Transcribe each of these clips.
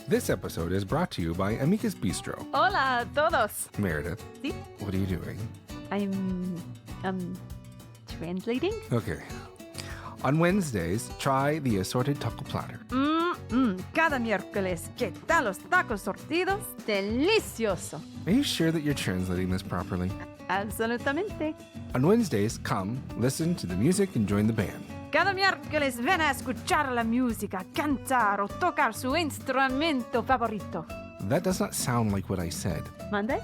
This episode is brought to you by Amica's Bistro. Hola a todos. Meredith, Sí, what are you doing? I'm translating. Okay. On Wednesdays, try the assorted taco platter. Cada miércoles, ¿qué tal los tacos sortidos? Delicioso. Are you sure that you're translating this properly? Absolutamente. On Wednesdays, come, listen to the music and join the band. Cada miércoles ven a escuchar la música, cantar o tocar su instrumento favorito. That does not sound like what I said. ¿Mande?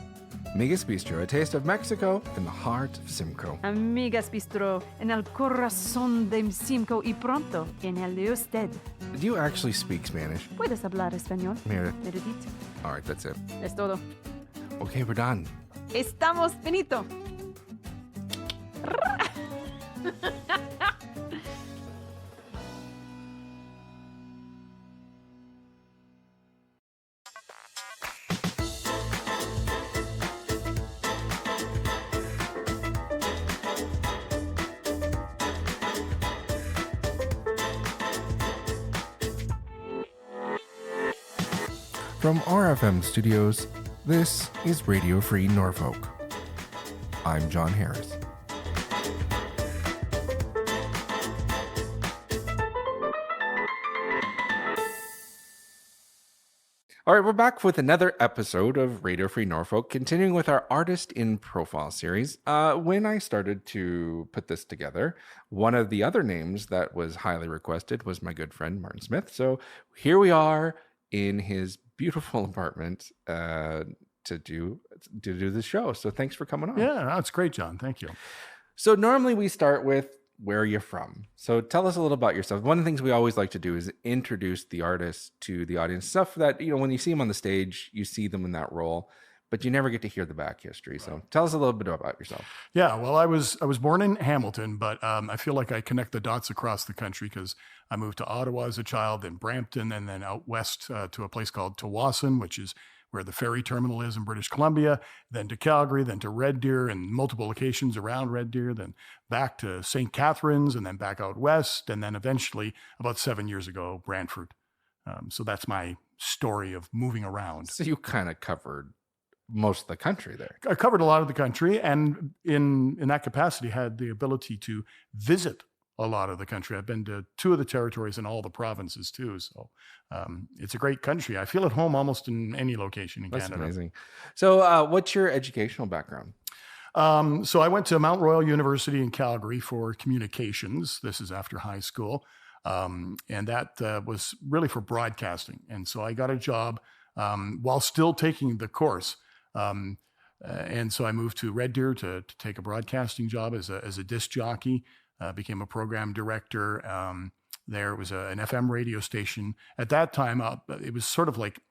Amiga's Bistro, a taste of Mexico in the heart of Simcoe. Amigas Bistro, en el corazón de Simcoe y pronto en el de usted. Do you actually speak Spanish? ¿Puedes hablar español? Meredith. Meredith. All right, that's it. Es todo. Okay, we're done. Estamos finito. From RFM Studios, this is Radio Free Norfolk. I'm John Harris. All right, we're back with another episode of Radio Free Norfolk, continuing with our Artist in Profile series. When I started to put this together, one of the other names that was highly requested was my good friend Martin Smith. So here we are in his beautiful apartment to do the show. So thanks for coming on. Yeah, that's great, John. Thank you. So normally we start with where are you from? So tell us a little about yourself. One of the things we always like to do is introduce the artist to the audience. Stuff that, when you see them on the stage, you see them in that role, but you never get to hear the back history. So tell us a little bit about yourself. Yeah, well, I was born in Hamilton, but I feel like I connect the dots across the country because I moved to Ottawa as a child, then Brampton, and then out west to a place called Tawasin, which is where the ferry terminal is in British Columbia, then to Calgary, then to Red Deer and multiple locations around Red Deer, then back to St. Catharines, and then back out west, and then eventually, about 7 years ago, Brantford. So that's my story of moving around. So you kind of covered most of the country there. I covered a lot of the country, and in that capacity had the ability to visit a lot of the country. I've been to 2 of the territories and all the provinces too. So it's a great country. I feel at home almost in any location in Canada. That's amazing. So what's your educational background? So I went to Mount Royal University in Calgary for communications. This is after high school. And that was really for broadcasting. And so I got a job while still taking the course. And so I moved to Red Deer to take a broadcasting job as a disc jockey. Became a program director. There was an FM radio station. At that time, it was sort of like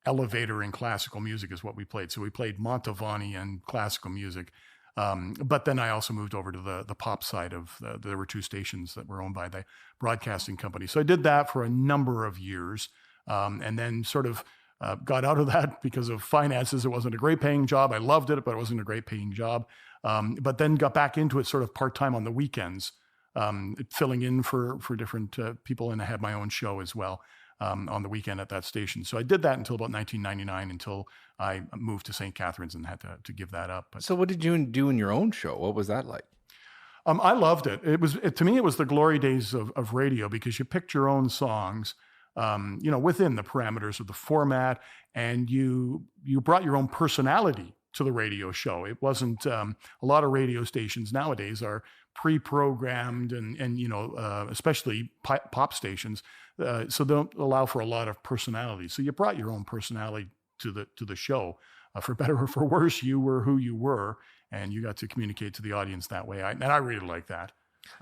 elevator and classical music is what we played. So we played Montavani and classical music. But then I also moved over to the pop side of there were 2 stations that were owned by the broadcasting company. So I did that for a number of years, and then sort of got out of that because of finances. It wasn't a great paying job. I loved it, but it wasn't a great paying job. But then got back into it sort of part-time on the weekends, filling in for different people. And I had my own show as well on the weekend at that station. So I did that until about 1999, until I moved to St. Catharines and had to give that up. But, So what did you do in your own show? What was that like? I loved it. To me, it was the glory days of radio because you picked your own songs, within the parameters of the format, and you brought your own personality to the radio show. It wasn't a lot of radio stations nowadays are pre-programmed and especially pop stations, so they don't allow for a lot of personality. So you brought your own personality to the show. For better or for worse, you were who you were, and you got to communicate to the audience that way. And I really like that.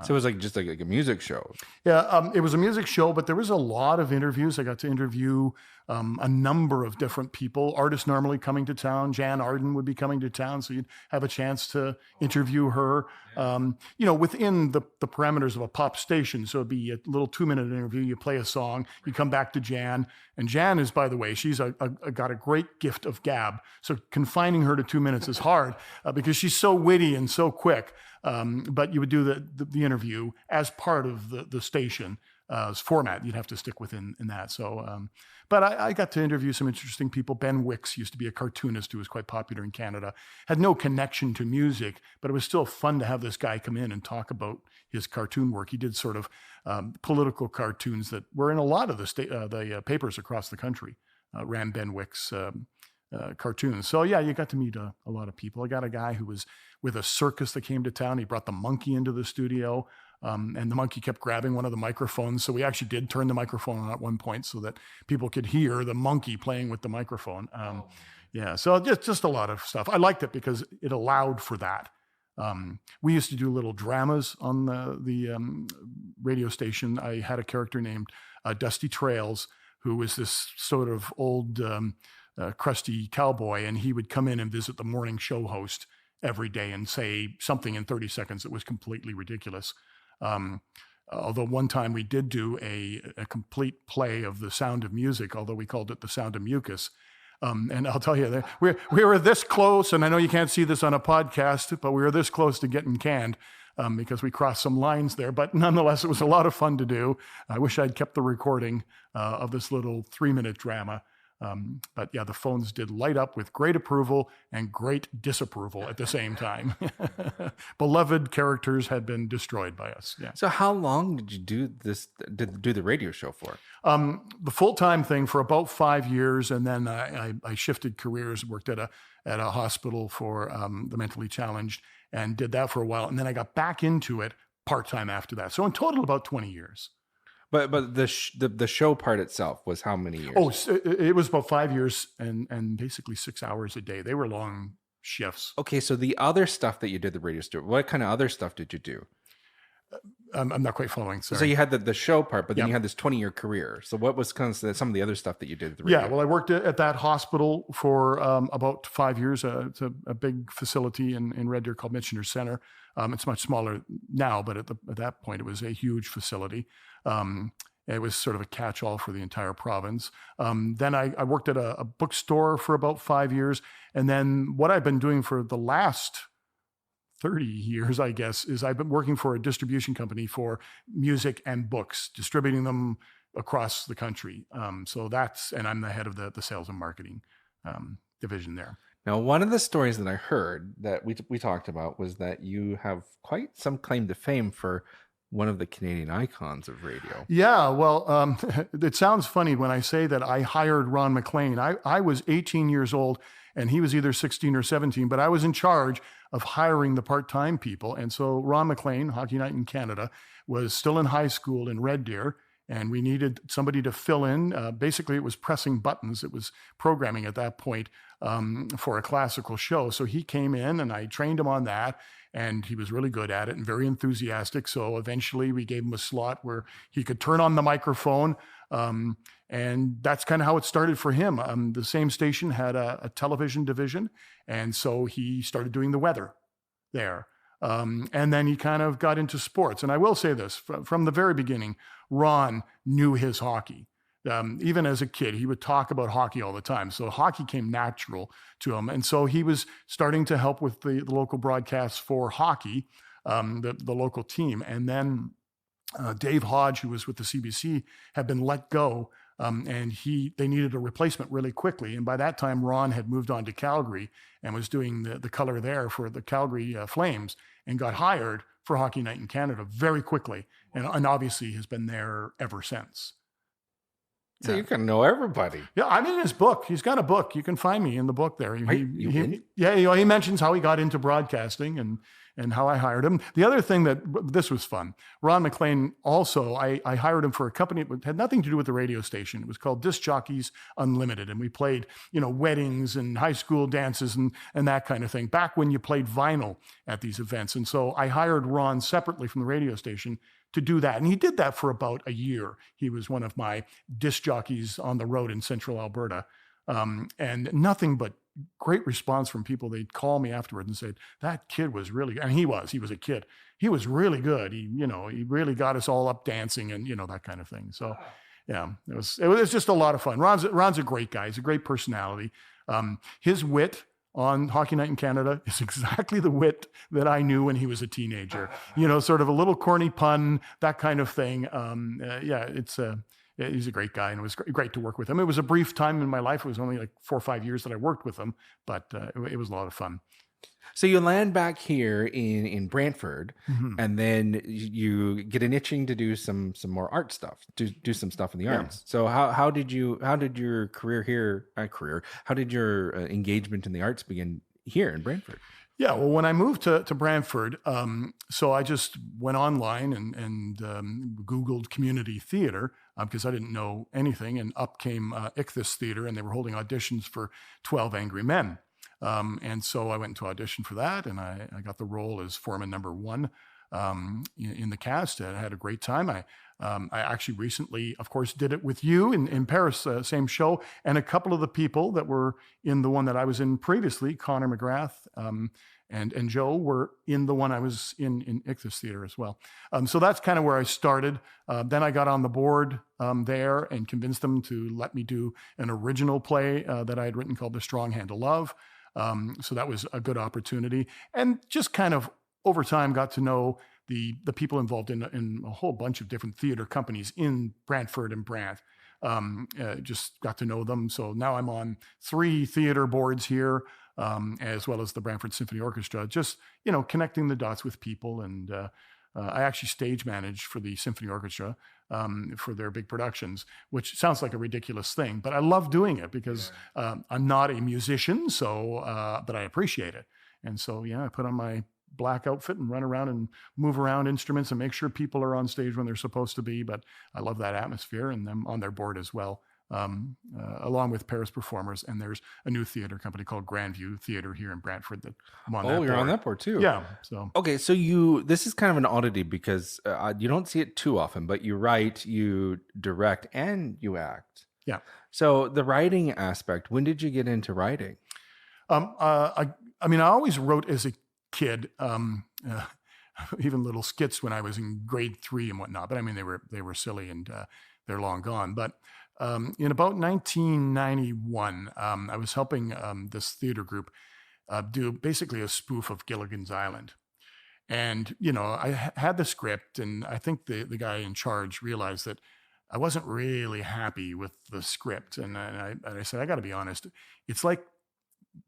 So it was just like a music show. Yeah, it was a music show, but there was a lot of interviews. I got to interview a number of different people, artists normally coming to town. Jan Arden would be coming to town, so you'd have a chance to interview her, within the parameters of a pop station. So it'd be a little 2-minute interview. You play a song, you come back to Jan. And Jan is, by the way, she's got a great gift of gab. So confining her to 2 minutes is hard because she's so witty and so quick. But you would do the interview as part of the station. format. You'd have to stick within that. So, but I got to interview some interesting people. Ben Wicks used to be a cartoonist who was quite popular in Canada. Had no connection to music, but it was still fun to have this guy come in and talk about his cartoon work. He did sort of political cartoons that were in a lot of the papers across the country. Ran Ben Wicks cartoons. So yeah, you got to meet a lot of people. I got a guy who was with a circus that came to town. He brought the monkey into the studio. And the monkey kept grabbing one of the microphones. So we actually did turn the microphone on at one point so that people could hear the monkey playing with the microphone. Yeah, so just a lot of stuff. I liked it because it allowed for that. We used to do little dramas on the radio station. I had a character named Dusty Trails, who was this sort of old crusty cowboy, and he would come in and visit the morning show host every day and say something in 30 seconds that was completely ridiculous. Although one time we did do a complete play of The Sound of Music, although we called it The Sound of Mucus. And I'll tell you, we were this close, and I know you can't see this on a podcast, but we were this close to getting canned because we crossed some lines there. But nonetheless, it was a lot of fun to do. I wish I'd kept the recording of this little 3-minute drama. But yeah, the phones did light up with great approval and great disapproval at the same time. Beloved characters had been destroyed by us. Yeah. So how long did you do this? Did do the radio show for? The full-time thing for about 5 years, and then I shifted careers, worked at a hospital for the mentally challenged, and did that for a while, and then I got back into it part-time after that. So in total, about 20 years. But the show part itself was how many years? Oh, it was about 5 years and basically 6 hours a day. They were long shifts. Okay, so the other stuff that you did the radio show, what kind of other stuff did you do? I'm not quite following. Sorry. So you had the show part, but then Yep. you had this 20-year career. So what was kind of some of the other stuff that you did at the radio? Yeah, well, I worked at that hospital for about 5 years. It's a big facility in Red Deer called Michener Center. It's much smaller now, but at that point, it was a huge facility. It was sort of a catch-all for the entire province. Then I worked at a bookstore for about 5 years. And then what I've been doing for the last 30 years, I guess, is I've been working for a distribution company for music and books, distributing them across the country. And I'm the head of the sales and marketing division there. Now, one of the stories that I heard that we talked about was that you have quite some claim to fame for one of the Canadian icons of radio. Yeah, well, it sounds funny when I say that I hired Ron MacLean. I was 18 years old, and he was either 16 or 17, but I was in charge of hiring the part-time people. And so Ron MacLean, Hockey Night in Canada, was still in high school in Red Deer, and we needed somebody to fill in. Basically, it was pressing buttons. It was programming at that point for a classical show. So he came in, and I trained him on that, and he was really good at it and very enthusiastic. So eventually we gave him a slot where he could turn on the microphone. And that's kind of how it started for him. The same station had a television division, and so he started doing the weather there. And then he kind of got into sports. And I will say this, from the very beginning, Ron knew his hockey. Even as a kid, he would talk about hockey all the time. So hockey came natural to him. And so he was starting to help with the local broadcasts for hockey, the local team. And then Dave Hodge, who was with the CBC, had been let go. And they needed a replacement really quickly. And by that time, Ron had moved on to Calgary and was doing the color there for the Calgary Flames, and got hired for Hockey Night in Canada very quickly. And obviously has been there ever since. So you can know everybody. Yeah, I'm in his book. He's got a book. You can find me in the book there. Yeah, he mentions how he got into broadcasting and how I hired him. The other thing this was fun. Ron MacLean also, I hired him for a company that had nothing to do with the radio station. It was called Disc Jockeys Unlimited. And we played, weddings and high school dances and that kind of thing, back when you played vinyl at these events. And so I hired Ron separately from the radio station to do that. And he did that for about a year. He was one of my disc jockeys on the road in central Alberta. And nothing but great response from people. They'd call me afterwards and say, that kid was really good. And he was a kid. He was really good. He really got us all up dancing and, that kind of thing. So yeah, it was just a lot of fun. Ron's a great guy. He's a great personality. His wit, on Hockey Night in Canada is exactly the wit that I knew when he was a teenager. Sort of a little corny pun, that kind of thing. He's a great guy, and it was great to work with him. It was a brief time in my life. It was only like 4 or 5 years that I worked with him, but it was a lot of fun. So you land back here in Brantford, and then you get an itching to do some more art stuff, do some stuff in the arts. So how did your engagement in the arts begin here in Brantford? Yeah, well, when I moved to Brantford, so I just went online and Googled community theater because I didn't know anything, and up came Ichthus Theater, and they were holding auditions for 12 Angry Men. And so I went to audition for that, and I got the role as foreman number 1 in the cast. I had a great time. I actually recently, of course, did it with you in Paris, same show, and a couple of the people that were in the one that I was in previously, Connor McGrath and Joe, were in the one I was in Ichthus Theater as well. So that's kind of where I started. Then I got on the board there and convinced them to let me do an original play that I had written called The Strong Hand of Love. So that was a good opportunity, and just kind of over time got to know the people involved in a whole bunch of different theater companies in Brantford and Brant. Just got to know them. So now I'm on 3 theater boards here, as well as the Brantford Symphony Orchestra, just, connecting the dots with people. And I actually stage manage for the Symphony Orchestra for their big productions, which sounds like a ridiculous thing, but I love doing it because I'm not a musician, but I appreciate it. And so, I put on my black outfit and run around and move around instruments and make sure people are on stage when they're supposed to be. But I love that atmosphere, and I'm on their board as well, along with Paris Performers. And there's a new theater company called Grandview Theater here in Brantford that I'm on that board. You're on that board too. Yeah. So okay, so this is kind of an oddity because you don't see it too often, but you write, you direct, and you act. Yeah. So the writing aspect, when did you get into writing? I always wrote as a kid, even little skits when I was in grade 3 and whatnot. But they were silly, and they're long gone. But in about 1991, I was helping this theater group do basically a spoof of Gilligan's Island. And, I had the script, and I think the guy in charge realized that I wasn't really happy with the script. And I said, I got to be honest, it's like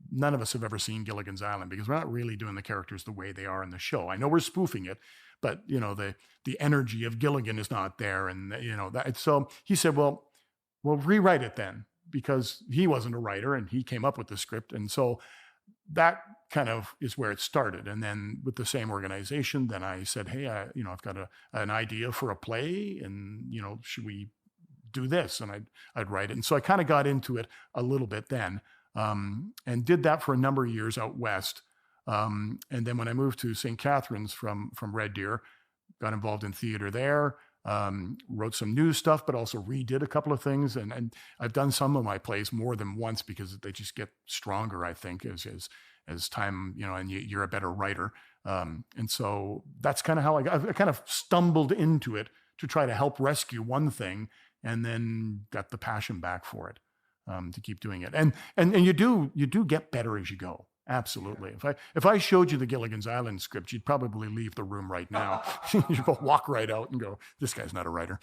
none of us have ever seen Gilligan's Island because we're not really doing the characters the way they are in the show. I know we're spoofing it, but the energy of Gilligan is not there. And that. So he said, well, rewrite it then, because he wasn't a writer and he came up with the script. And so that kind of is where it started. And then with the same organization, then I said, hey, I've got an idea for a play, and, should we do this? And I'd write it. And so I kind of got into it a little bit then. And did that for a number of years out west. And then when I moved to St. Catharines from Red Deer, got involved in theater there, wrote some new stuff, but also redid a couple of things. And I've done some of my plays more than once because they just get stronger, I think, as time, and you're a better writer. And so that's kind of how I kind of stumbled into it to try to help rescue one thing, and then got the passion back for it. To keep doing it. And you do get better as you go. Absolutely. If I showed you the Gilligan's Island script, you'd probably leave the room right now. You'd walk right out and go, this guy's not a writer.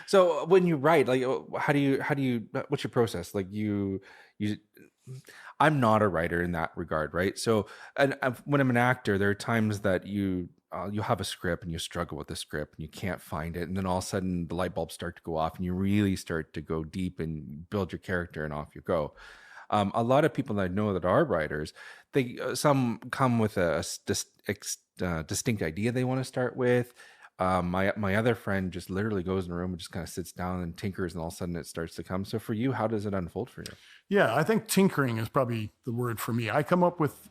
So when you write, like, how do you, what's your process? Like I'm not a writer in that regard, right? So when I'm an actor, there are times that you have a script and you struggle with the script and you can't find it. And then all of a sudden the light bulbs start to go off and you really start to go deep and build your character, and off you go. A lot of people that I know that are writers, some come with a distinct idea they want to start with. My other friend just literally goes in a room and just kind of sits down and tinkers, and all of a sudden it starts to come. So for you, how does it unfold for you? Yeah, I think tinkering is probably the word for me. I come up with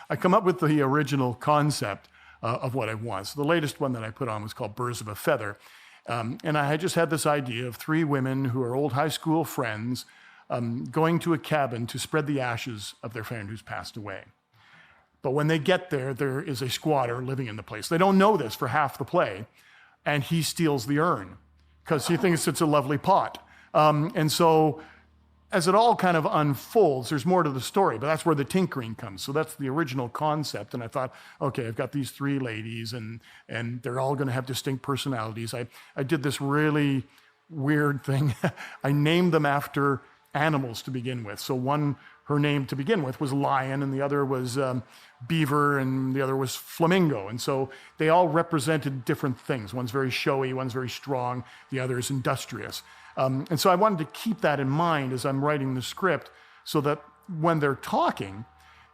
the original concept of what I want. So the latest one that I put on was called Birds of a Feather. And I had just had this idea of 3 women who are old high school friends going to a cabin to spread the ashes of their friend who's passed away. But when they get there, there is a squatter living in the place. They don't know this for half the play, and he steals the urn because he thinks it's a lovely pot. And so as it all kind of unfolds, there's more to the story, but that's where the tinkering comes. So that's the original concept. And I thought, okay, I've got these three ladies and they're all going to have distinct personalities. I did this really weird thing. I named them after animals to begin with. So one, her name to begin with was Lion, and the other was Beaver, and the other was Flamingo. And so they all represented different things. One's very showy, one's very strong, the other is industrious. And so I wanted to keep that in mind as I'm writing the script so that when they're talking,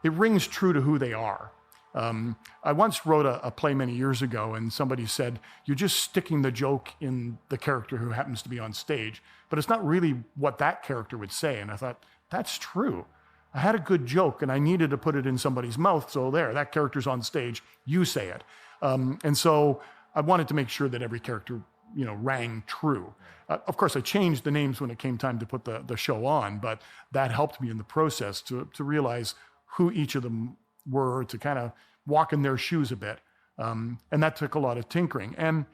it rings true to who they are. I once wrote a play many years ago, and somebody said, you're just sticking the joke in the character who happens to be on stage, but it's not really what that character would say. And I thought, that's true. I had a good joke, and I needed to put it in somebody's mouth, so there, that character's on stage, you say it. And so I wanted to make sure that every character rang true. Of course, I changed the names when it came time to put the show on, but that helped me in the process to realize who each of them were, to kind of walk in their shoes a bit. And that took a lot of tinkering. And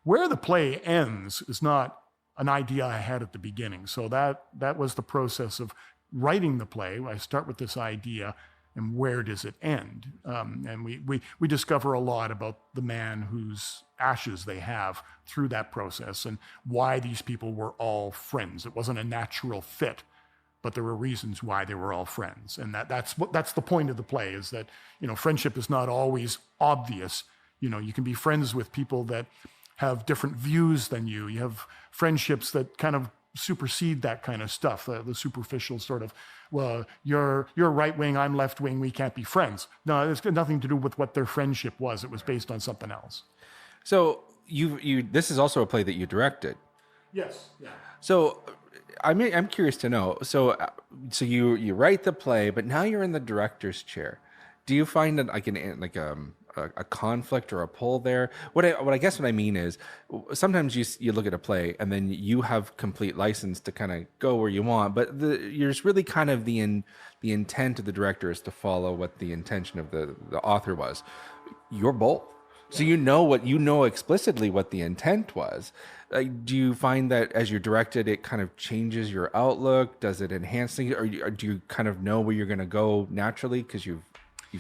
where the play ends is not an idea I had at the beginning. So that was the process of writing the play. I start with this idea, and where does it end? And we discover a lot about the man whose ashes they have through that process, and why these people were all friends. It wasn't a natural fit, but there were reasons why they were all friends. And that's the point of the play, is that friendship is not always obvious. You can be friends with people that have different views than you. You have friendships that kind of supersede that kind of stuff, the superficial sort of, well, you're right wing, I'm left wing, we can't be friends. No, it's got nothing to do with what their friendship was. It was based on something else. So this is also a play that you directed. Yes. Yeah. So I'm curious to know. So you write the play, but now you're in the director's chair. Do you find that a conflict or a pull there? What I mean is, sometimes you look at a play and then you have complete license to kind of go where you want, but there's really kind of the intent of the director is to follow what the intention of the author was. You're both. So you know explicitly what the intent was. Do you find that as you're directed, it kind of changes your outlook? Does it enhance things, or do you kind of know where you're going to go naturally because you've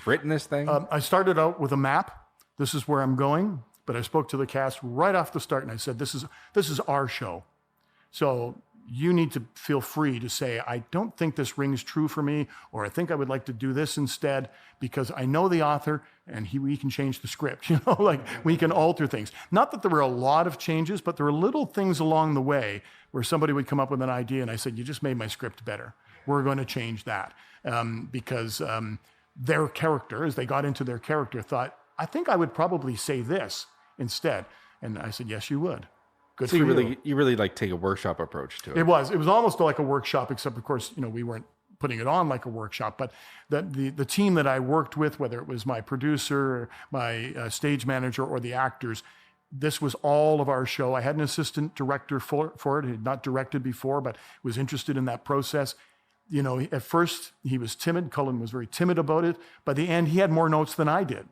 written this thing? I started out with a map. This is where I'm going, but I spoke to the cast right off the start, and I said, "This is our show, so you need to feel free to say, I don't think this rings true for me, or I think I would like to do this instead, because I know the author and we can change the script, we can alter things." Not that there were a lot of changes, but there were little things along the way where somebody would come up with an idea and I said, you just made my script better. We're going to change that. Because their character, as they got into their character, thought, I think I would probably say this instead. And I said, yes, you would. Good so for you really like take a workshop approach to it. It was almost like a workshop, except of course, we weren't putting it on like a workshop, but the team that I worked with, whether it was my producer, or my stage manager, or the actors, this was all of our show. I had an assistant director for it. He had not directed before, but was interested in that process. At first he was timid. Cullen was very timid about it. By the end, he had more notes than I did.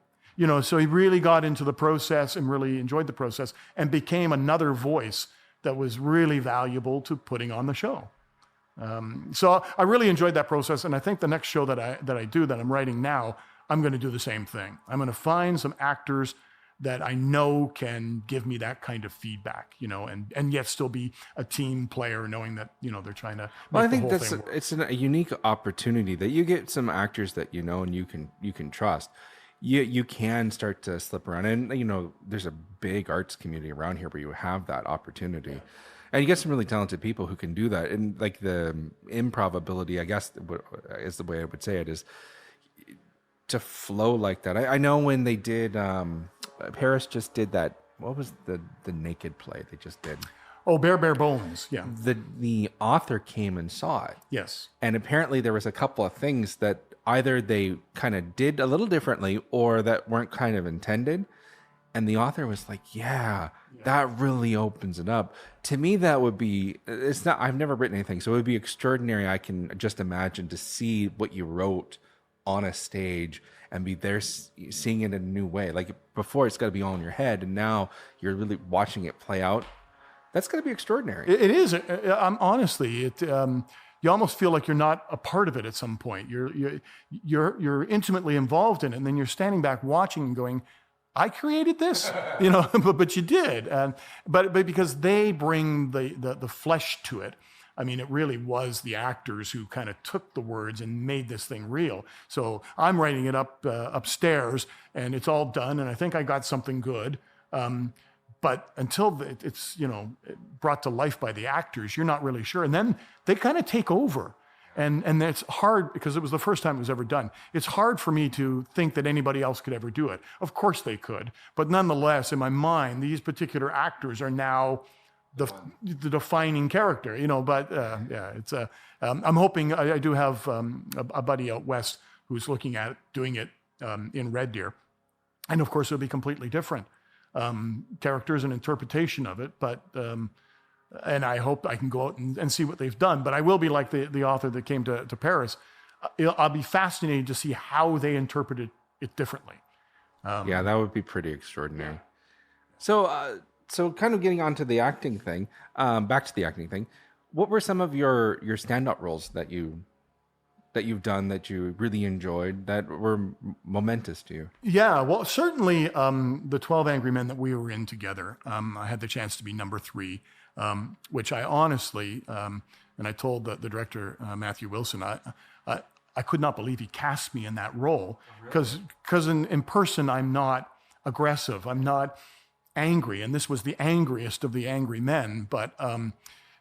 So he really got into the process and really enjoyed the process and became another voice that was really valuable to putting on the show. So I really enjoyed that process. And I think the next show that I'm writing now, I'm going to do the same thing. I'm going to find some actors that I know can give me that kind of feedback, and yet still be a team player, knowing that, they're trying to make the whole thing work. It's a unique opportunity that you get some actors that and you can trust. You can start to slip around, and there's a big arts community around here where you have that opportunity, and you get some really talented people who can do that. And like the improv ability, I guess is the way I would say it, is to flow like that. I know when they did, Paris just did that. What was the naked play they just did? Oh, Bare Bones. Yeah. The author came and saw it. Yes. And apparently there was a couple of things that either they kind of did a little differently or that weren't kind of intended. And the author was like, yeah, that really opens it up. To me, that would be, I've never written anything, so it would be extraordinary. I can just imagine to see what you wrote on a stage and be there seeing it in a new way. Like before, it's got to be all in your head, and now you're really watching it play out. That's going to be extraordinary. It is. I'm honestly, you almost feel like you're not a part of it at some point. You're intimately involved in it, and then you're standing back watching and going, I created this, but you did. But because they bring the flesh to it. I mean, it really was the actors who kind of took the words and made this thing real. So I'm writing it up upstairs, and it's all done, and I think I got something good. But until it's brought to life by the actors, you're not really sure. And then they kind of take over. And it's hard, because it was the first time it was ever done. It's hard for me to think that anybody else could ever do it. Of course they could. But nonetheless, in my mind, these particular actors are now the defining character, but it's I'm hoping, I do have a buddy out west who's looking at doing it in Red Deer. And of course, it'll be completely different characters and interpretation of it. But, and I hope I can go out and see what they've done. But I will be like the author that came to Paris. I'll be fascinated to see how they interpreted it differently. Yeah, that would be pretty extraordinary. So, so kind of getting onto the acting thing, back to the acting thing, what were some of your standout roles that you've done that you really enjoyed, that were momentous to you? Yeah, well, certainly the 12 Angry Men that we were in together, I had the chance to be number 3, which I honestly, and I told the director, Matthew Wilson, I could not believe he cast me in that role, because in person I'm not aggressive, I'm not angry, and this was the angriest of the angry men, but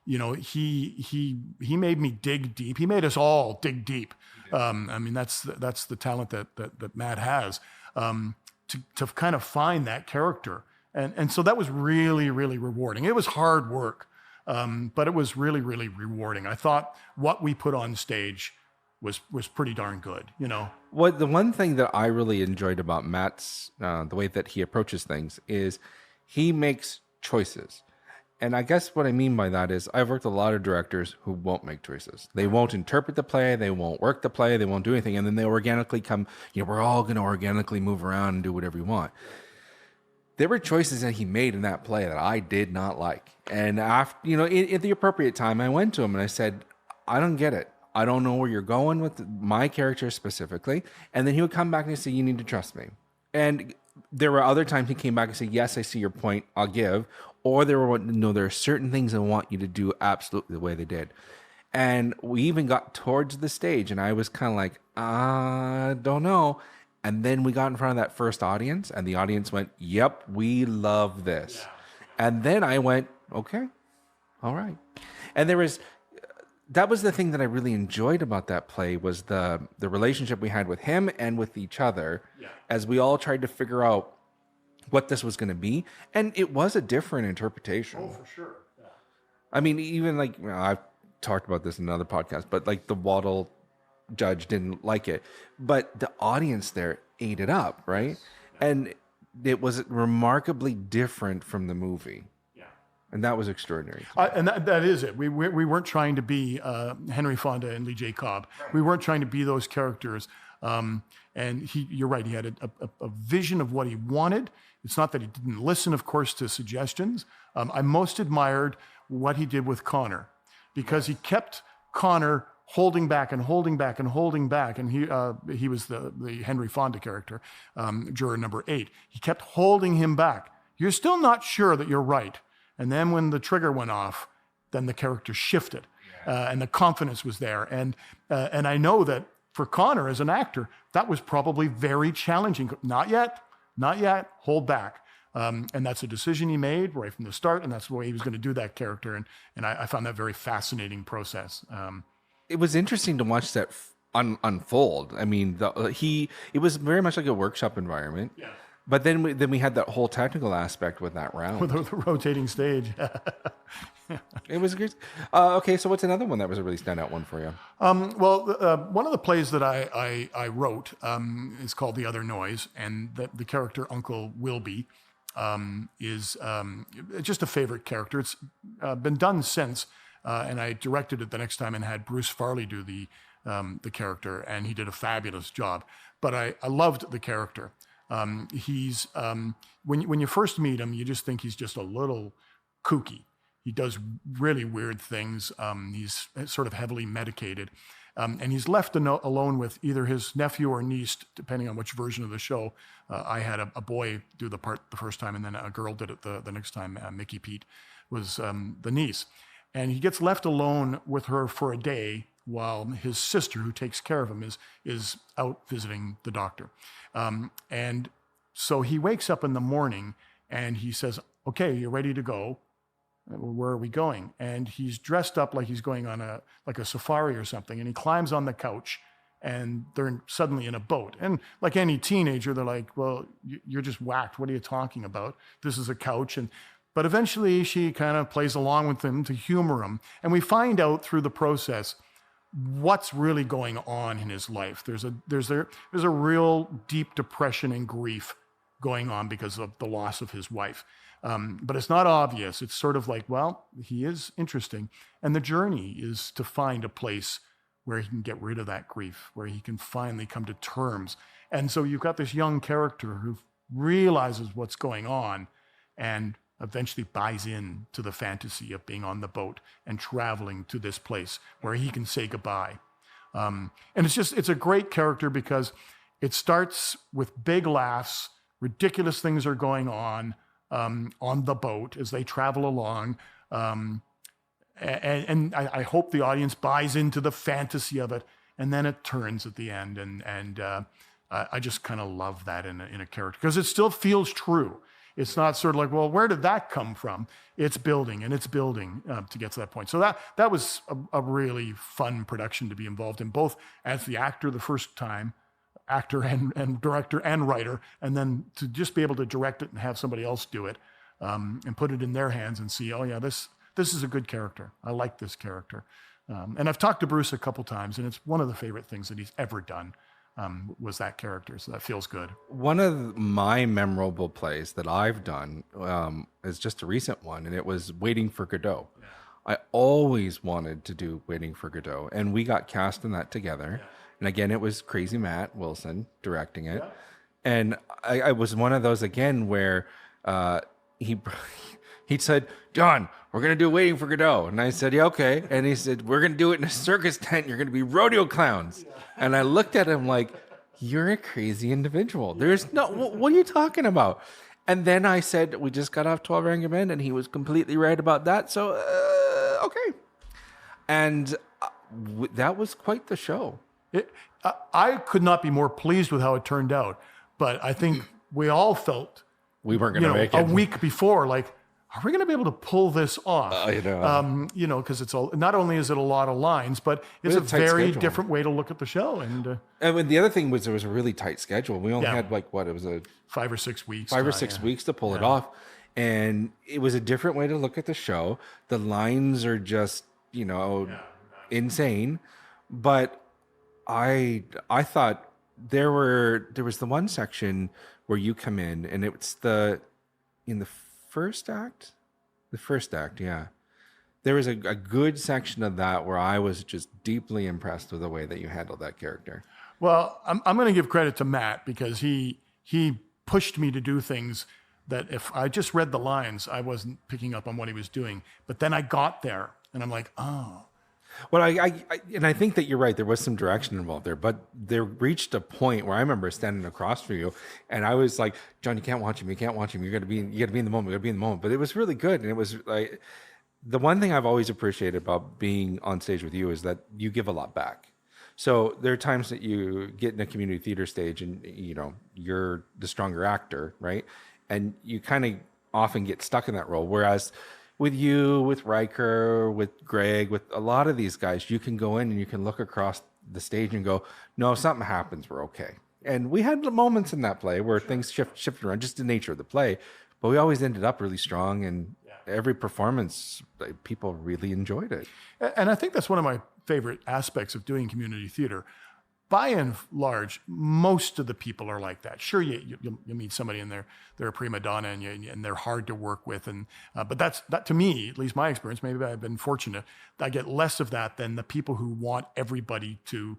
he made me dig deep. He made us all dig deep. I mean, that's the talent that Matt has, to kind of find that character, and so that was really, really rewarding. It was hard work, but it was really, really rewarding. I thought what we put on stage was pretty darn good. What the one thing that I really enjoyed about Matt's the way that he approaches things is he makes choices. And I guess what I mean by that is I've worked with a lot of directors who won't make choices. They won't interpret the play, they won't work the play, they won't do anything, and then they organically come, we're all going to organically move around and do whatever we want. There were choices that he made in that play that I did not like. And after, at the appropriate time, I went to him and I said, I don't get it. I don't know where you're going with my character specifically. And then he would come back and he'd say, you need to trust me. And there were other times he came back and said, yes, I see your point, I'll give. Or there are certain things I want you to do absolutely the way they did. And we even got towards the stage and I was kind of like, I don't know. And then we got in front of that first audience and the audience went, yep, we love this. Yeah. And then I went, okay, all right. And that was the thing that I really enjoyed about that play was the relationship we had with him and with each other as we all tried to figure out what this was going to be. And it was a different interpretation. Oh, for sure. Yeah. I mean, even I've talked about this in another podcast, but the Waddle judge didn't like it, but the audience there ate it up, right? Yes. And it was remarkably different from the movie. And that was extraordinary. And that is it. We weren't trying to be Henry Fonda and Lee J. Cobb. Right. We weren't trying to be those characters. And you're right, he had a vision of what he wanted. It's not that he didn't listen, of course, to suggestions. I most admired what he did with Connor, because he kept Connor holding back and holding back and holding back. And he was the Henry Fonda character, juror number 8. He kept holding him back. You're still not sure that you're right. And then when the trigger went off, then the character shifted, and the confidence was there. And I know that for Connor as an actor, that was probably very challenging. Not yet, hold back. And that's a decision he made right from the start, and that's the way he was going to do that character. And I found that very fascinating process. It was interesting to watch that unfold. I mean, it was very much like a workshop environment. Yeah. But then we had that whole technical aspect with that round. With the rotating stage. It was good. Okay, so what's another one that was a really standout one for you? One of the plays that I wrote is called The Other Noise, and the character Uncle Wilby is just a favorite character. It's been done since, and I directed it the next time and had Bruce Farley do the character, and he did a fabulous job. But I loved the character. He's when you first meet him, you just think he's just a little kooky. He does really weird things. He's sort of heavily medicated. And he's left alone with either his nephew or niece, depending on which version of the show. I had a boy do the part the first time, and then a girl did it the next time. Mickey Pete was the niece. And he gets left alone with her for a day while his sister, who takes care of him, is out visiting the doctor. And so he wakes up in the morning and he says, okay, you're ready to go. Where are we going? And he's dressed up like he's going on a safari or something. And he climbs on the couch and they're suddenly in a boat. And like any teenager, they're like, well, you're just whacked. What are you talking about? This is a couch. But eventually she kind of plays along with him to humor him. And we find out through the process what's really going on in his life. There's a real deep depression and grief going on because of the loss of his wife. But it's not obvious. It's sort of like, well, he is interesting. And the journey is to find a place where he can get rid of that grief, where he can finally come to terms. And so you've got this young character who realizes what's going on and eventually buys in to the fantasy of being on the boat and traveling to this place where he can say goodbye. And it's a great character because it starts with big laughs, ridiculous things are going on the boat as they travel along. And I hope the audience buys into the fantasy of it. And then it turns at the end. And I just kind of love that in a character because it still feels true. It's not sort of like, well, where did that come from? It's building to get to that point. So that was a really fun production to be involved in, both as the actor the first time, actor and director and writer, and then to just be able to direct it and have somebody else do it and put it in their hands and see, oh yeah, this is a good character. I like this character. And I've talked to Bruce a couple times, and it's one of the favorite things that he's ever done. Was that character, so that feels good. One of my memorable plays that I've done is just a recent one, and it was Waiting for Godot. Yeah. I always wanted to do Waiting for Godot, and we got cast in that together. Yeah. And again, it was Crazy Matt Wilson directing it. Yeah. And I was one of those, again, where he said, John, we're going to do Waiting for Godot. And I said, yeah, okay. And he said, we're going to do it in a circus tent. You're going to be rodeo clowns. Yeah. And I looked at him like, you're a crazy individual. There's no, what are you talking about? And then I said, we just got off 12 Angry Men, and he was completely right about that. So, okay. And that was quite the show. I could not be more pleased with how it turned out. But I think we all felt we weren't going to make it a week before, like, are we going to be able to pull this off? Because it's not only is it a lot of lines, but it's a very different way to look at the show. And the other thing was there was a really tight schedule. We only had it was a 5 or 6 weeks. 5 or 6 weeks to pull it off. And it was a different way to look at the show. The lines are just, insane. But I thought there was the one section where you come in, and it's in the first act, yeah. There was a good section of that where I was just deeply impressed with the way that you handled that character. Well, I'm going to give credit to Matt because he pushed me to do things that if I just read the lines, I wasn't picking up on what he was doing. But then I got there, and I'm like, oh. Well, I think that you're right. There was some direction involved there, but there reached a point where I remember standing across from you, and I was like, "John, you can't watch him. You can't watch him. You got to be in the moment. You got to be in the moment." But it was really good, and it was like the one thing I've always appreciated about being on stage with you is that you give a lot back. So there are times that you get in a community theater stage, and you're the stronger actor, right? And you kind of often get stuck in that role, whereas with you, with Riker, with Greg, with a lot of these guys, you can go in and you can look across the stage and go, no, if something happens, we're okay. And we had moments in that play where things shifted around, just the nature of the play, but we always ended up really strong, and every performance, people really enjoyed it. And I think that's one of my favorite aspects of doing community theater. By and large, most of the people are like that. Sure, you meet somebody and they're a prima donna and they're hard to work with, but that to me, at least my experience, maybe I've been fortunate, I get less of that than the people who want everybody to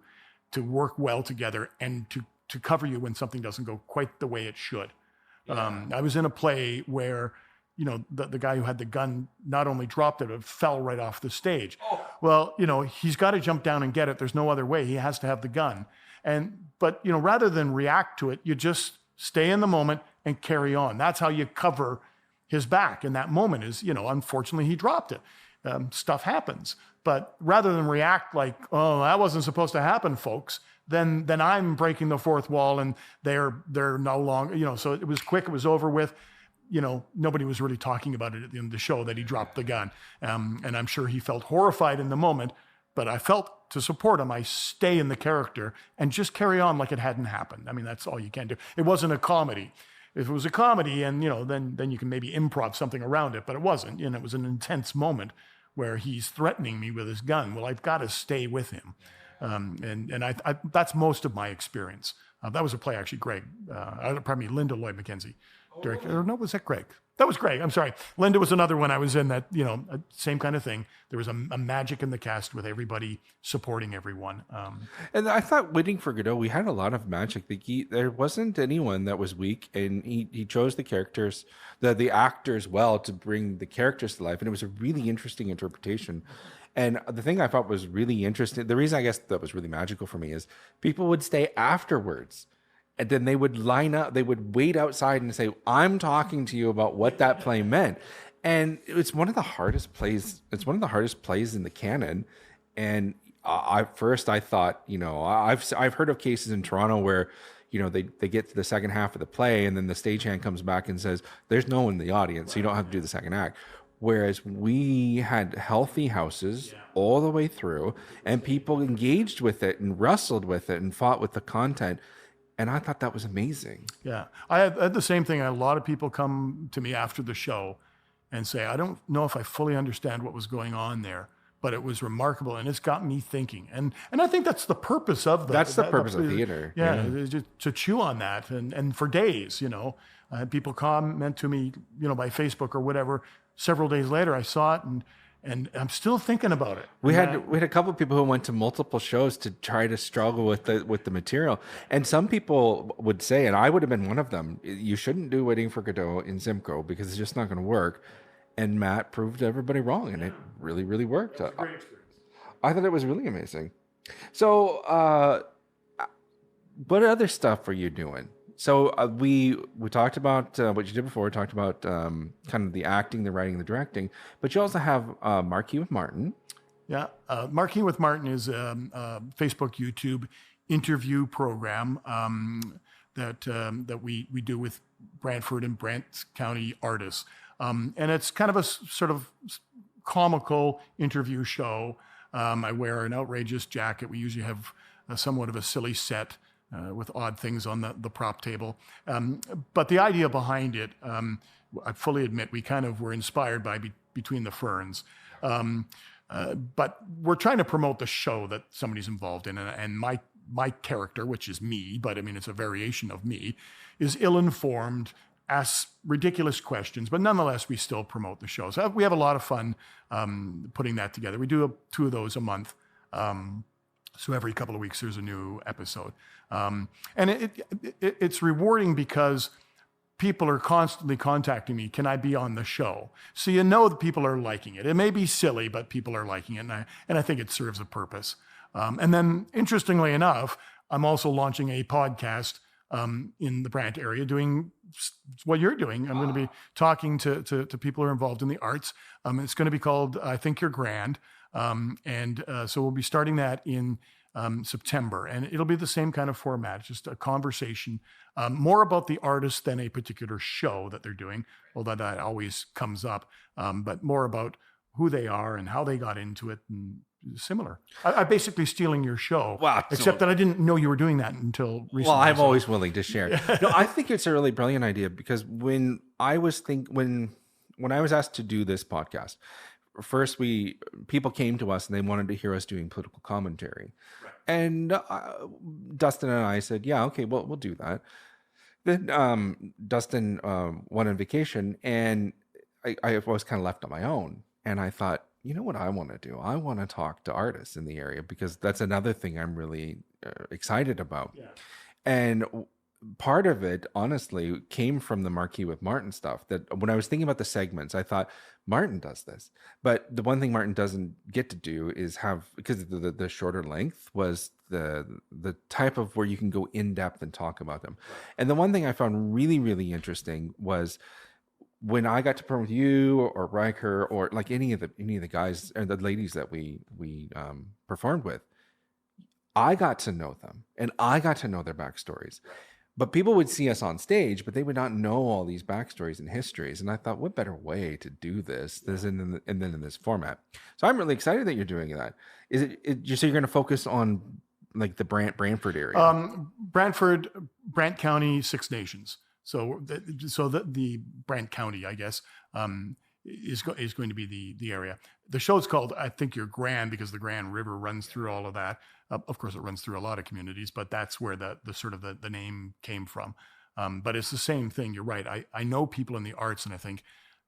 work well together and to cover you when something doesn't go quite the way it should. Yeah. I was in a play where the guy who had the gun not only dropped it, it fell right off the stage. Well, he's got to jump down and get it. There's no other way. He has to have the gun. But rather than react to it, you just stay in the moment and carry on. That's how you cover his back in that moment is, unfortunately he dropped it. Stuff happens. But rather than react like, oh, that wasn't supposed to happen, folks, then I'm breaking the fourth wall and they're no longer, so it was quick, it was over with. Nobody was really talking about it at the end of the show that he dropped the gun. And I'm sure he felt horrified in the moment, but I felt to support him, I stay in the character and just carry on like it hadn't happened. I mean, that's all you can do. It wasn't a comedy. If it was a comedy and, then you can maybe improv something around it, but it wasn't. It was an intense moment where he's threatening me with his gun. Well, I've got to stay with him. And I that's most of my experience. That was a play, actually, Linda Lloyd McKenzie. Director. Or no, was that Greg? That was Greg. I'm sorry. Linda was another one I was in that, same kind of thing. There was a magic in the cast with everybody supporting everyone. And I thought Waiting for Godot, we had a lot of magic. There wasn't anyone that was weak, and he chose the characters, the actors well to bring the characters to life. And it was a really interesting interpretation. And the thing I thought was really interesting, the reason I guess that was really magical for me is people would stay afterwards. And then they would line up, they would wait outside and say, I'm talking to you about what that play meant. And it's one of the hardest plays. It's one of the hardest plays in the canon. And I thought, I've heard of cases in Toronto where, they get to the second half of the play and then the stagehand comes back and says, there's no one in the audience, so you don't have to do the second act. Whereas we had healthy houses all the way through and people engaged with it and wrestled with it and fought with the content. And I thought that was amazing. Yeah. I had the same thing. I had a lot of people come to me after the show and say, I don't know if I fully understand what was going on there, but it was remarkable. And it's got me thinking. And I think that's the purpose of the purpose of theater. Yeah. To chew on that. And for days, I had people comment to me, by Facebook or whatever. Several days later, I saw it and I'm still thinking about it. We had a couple of people who went to multiple shows to try to struggle with the material. And some people would say, and I would have been one of them, you shouldn't do Waiting for Godot in Simcoe because it's just not going to work. And Matt proved everybody wrong, and it really, really worked. It was a great experience. I thought it was really amazing. So, what other stuff are you doing? So we talked about what you did before. We talked about kind of the acting, the writing, the directing. But you also have Marquee with Martin. Yeah, Marquee with Martin is a Facebook, YouTube interview program that we do with Brantford and Brant County artists. And it's kind of a sort of comical interview show. I wear an outrageous jacket. We usually have somewhat of a silly set. With odd things on the prop table. But the idea behind it, I fully admit, we kind of were inspired by Between the Ferns. But we're trying to promote the show that somebody's involved in. And my character, which is me, but I mean, it's a variation of me, is ill-informed, asks ridiculous questions, but nonetheless, we still promote the show. So we have a lot of fun putting that together. We do 2 of those a month. So every couple of weeks, there's a new episode. And it's rewarding because people are constantly contacting me. Can I be on the show? So that people are liking it. It may be silly, but people are liking it. And I think it serves a purpose. And then, interestingly enough, I'm also launching a podcast in the Brant area doing what you're doing. I'm going to be talking to people who are involved in the arts. It's going to be called I Think You're Grand. So we'll be starting that in September, and it'll be the same kind of format, just a conversation, more about the artist than a particular show that they're doing, although that always comes up, but more about who they are and how they got into it, and similar. I'm basically stealing your show, except that I didn't know you were doing that until recently. Well, I'm always willing to share. No, I think it's a really brilliant idea because when I was asked to do this podcast, first people came to us and they wanted to hear us doing political commentary. Right. And Dustin and I said, yeah, okay, well, we'll do that. Then Dustin went on vacation and I was kind of left on my own. And I thought, you know what I want to do? I want to talk to artists in the area because that's another thing I'm really excited about. Yeah. And part of it, honestly, came from the Marquee with Martin stuff. That when I was thinking about the segments, I thought Martin does this, but the one thing Martin doesn't get to do is have, because the shorter length was the type of where you can go in depth and talk about them. And the one thing I found really really interesting was when I got to perform with you or Riker or like any of the guys or the ladies that we performed with, I got to know them and I got to know their backstories. But people would see us on stage, but they would not know all these backstories and histories. And I thought, what better way to do this and then in this format? So I'm really excited that you're doing that. Is it just so you're going to focus on like the Brantford area? Brant County, Six Nations. So the Brant County, I guess, is going to be the area. The show's called I Think You're Grand because the Grand River runs through all of that. Of course, it runs through a lot of communities, but that's where the sort of the name came from. But it's the same thing. You're right. I know people in the arts, and I think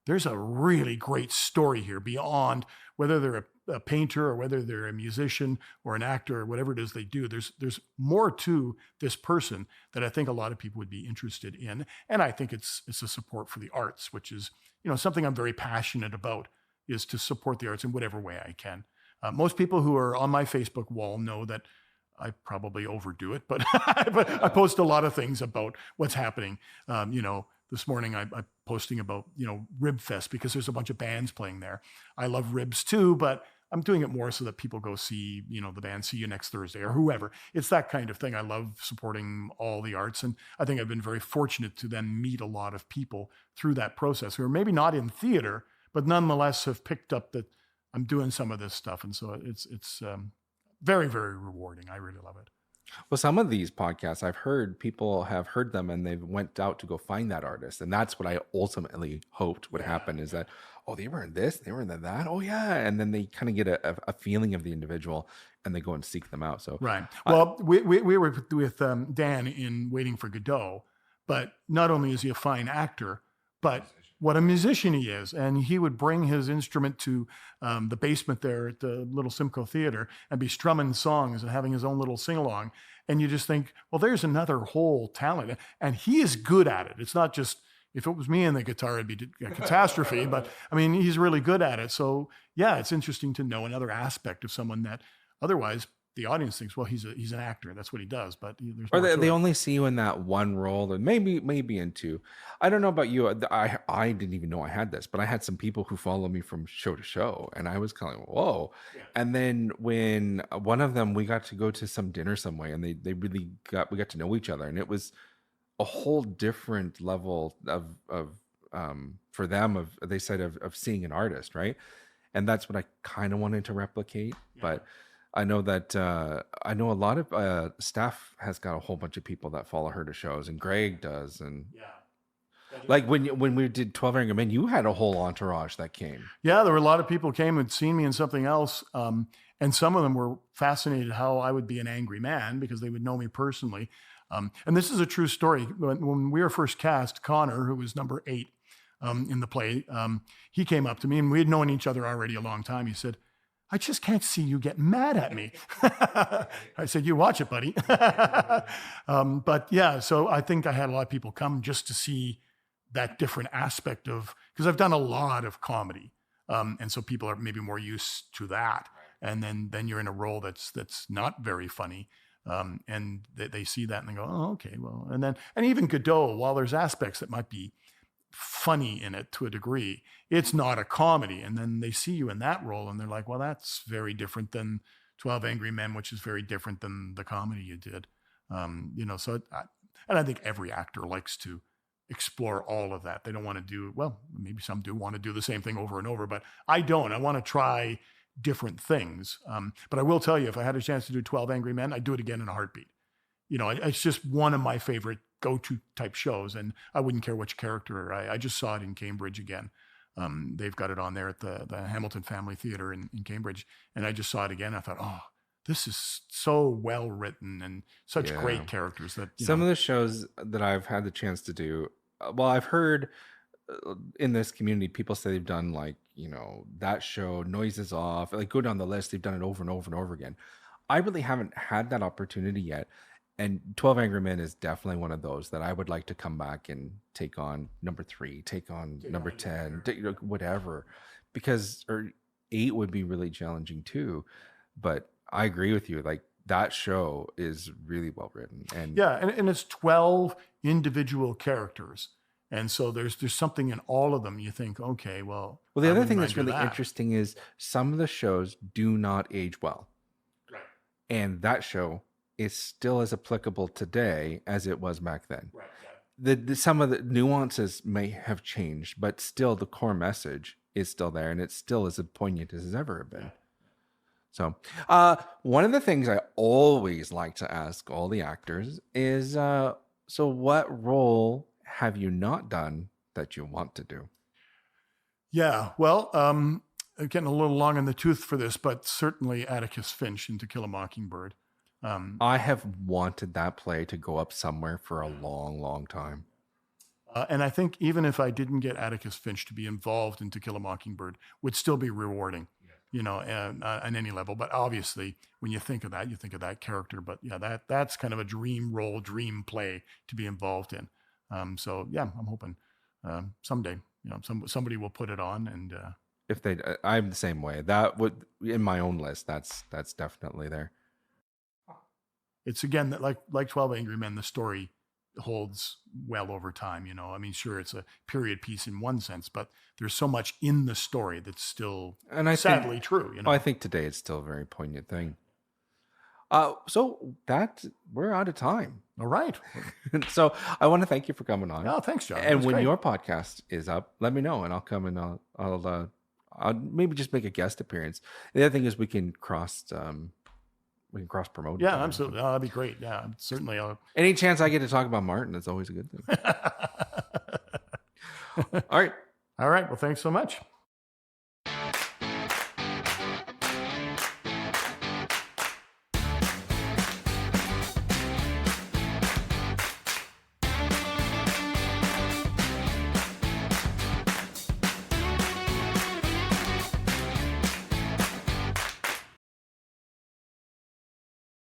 there's a really great story here beyond whether they're a painter or whether they're a musician or an actor or whatever it is they do. There's more to this person that I think a lot of people would be interested in, and I think it's a support for the arts, which is something I'm very passionate about, is to support the arts in whatever way I can. Most people who are on my Facebook wall know that I probably overdo it, but I post a lot of things about what's happening. This morning I'm posting about Rib Fest because there's a bunch of bands playing there. I love ribs too, but I'm doing it more so that people go see the band See You Next Thursday or whoever. It's that kind of thing. I love supporting all the arts, and I think I've been very fortunate to then meet a lot of people through that process who are maybe not in theater, but nonetheless have picked up that I'm doing some of this stuff, and so it's very very rewarding. I really love it. Well, some of these podcasts I've heard people have heard them and they've went out to go find that artist. And that's what I ultimately hoped would happen is that, oh, they were in this, they were in that. Oh yeah. And then they kind of get a feeling of the individual and they go and seek them out. So right. Well, we were with Dan in Waiting for Godot, but not only is he a fine actor, but what a musician he is. And he would bring his instrument to the basement there at the little Simcoe Theater and be strumming songs and having his own little sing-along. And you just think, well, there's another whole talent. And he is good at it. It's not just, if it was me and the guitar, it'd be a catastrophe. But I mean, he's really good at it. So yeah, it's interesting to know another aspect of someone that otherwise the audience thinks, well, he's an actor. That's what he does. But there's or they only see you in that one role, and maybe in two. I don't know about you. I didn't even know I had this, but I had some people who follow me from show to show, and I was kind of whoa. Yeah. And then when one of them, we got to go to some dinner somewhere, and we got to know each other, and it was a whole different level of for them they said of seeing an artist, right? And that's what I kind of wanted to replicate, but. I know that I know a lot of staff has got a whole bunch of people that follow her to shows, and Greg does, and like when we did 12 Angry Men, you had a whole entourage that came. Yeah, there were a lot of people came and seen me in something else, and some of them were fascinated how I would be an angry man because they would know me personally. And this is a true story. When we were first cast, Connor, who was number 8 in the play, he came up to me, and we had known each other already a long time. He said, I just can't see you get mad at me. I said, you watch it, buddy. But yeah, so I think I had a lot of people come just to see that different aspect of, because I've done a lot of comedy. And so people are maybe more used to that. And then you're in a role that's not very funny. And they see that and they go, oh, okay, well, and even Godot, while there's aspects that might be funny in it to a degree, it's not a comedy. And then they see you in that role and they're like, well, that's very different than 12 Angry Men, which is very different than the comedy you did. So I think every actor likes to explore all of that. They don't want to do, well, maybe some do want to do the same thing over and over, but I don't. I want to try different things. But I will tell you, if I had a chance to do 12 Angry Men, I'd do it again in a heartbeat. It's just one of my favorite go-to type shows, and I wouldn't care which character. I just saw it in Cambridge again. They've got it on there at the Hamilton Family Theatre in Cambridge, and I just saw it again. I thought, oh, this is so well written and such great characters that some of the shows that I've had the chance to do. Well, I've heard in this community people say they've done that show, Noises Off, like go down the list. They've done it over and over and over again. I really haven't had that opportunity yet. And 12 Angry Men is definitely one of those that I would like to come back and take on number 3, take on number 10, whatever, because or 8 would be really challenging too. But I agree with you. Like that show is really well written, and Yeah, and it's 12 individual characters. And so there's something in all of them. You think, okay, well, the I other wouldn't thing mind that's do really that. interesting is some of the shows do not age well, Right. and that show is still as applicable today as it was back then. Right. Some of the nuances may have changed, but still the core message is still there, and it's still as poignant as it's ever been. So, one of the things I always like to ask all the actors is, so what role have you not done that you want to do? Yeah. Well, I'm getting a little long in the tooth for this, but certainly Atticus Finch in To Kill a Mockingbird. I have wanted that play to go up somewhere for a long, long time. And I think even if I didn't get Atticus Finch to be involved in To Kill a Mockingbird, would still be rewarding, on any level. But obviously, when you think of that, you think of that character. But yeah, that's kind of a dream role, dream play to be involved in. So yeah, I'm hoping someday, somebody will put it on. And if they, I'm the same way. That would in my own list. That's definitely there. It's again that like 12 Angry Men, the story holds well over time. I mean, sure, it's a period piece in one sense, but there's so much in the story that's still sadly true. I think today it's still a very poignant thing. So we're out of time. All right. So I want to thank you for coming on. Oh, thanks, John. And when your podcast is up, let me know, and I'll come and I'll maybe just make a guest appearance. The other thing is we can cross promote. Yeah, absolutely. Oh, that'd be great. Yeah, certainly. Any chance I get to talk about Martin is always a good thing. All right. All right. Well, thanks so much.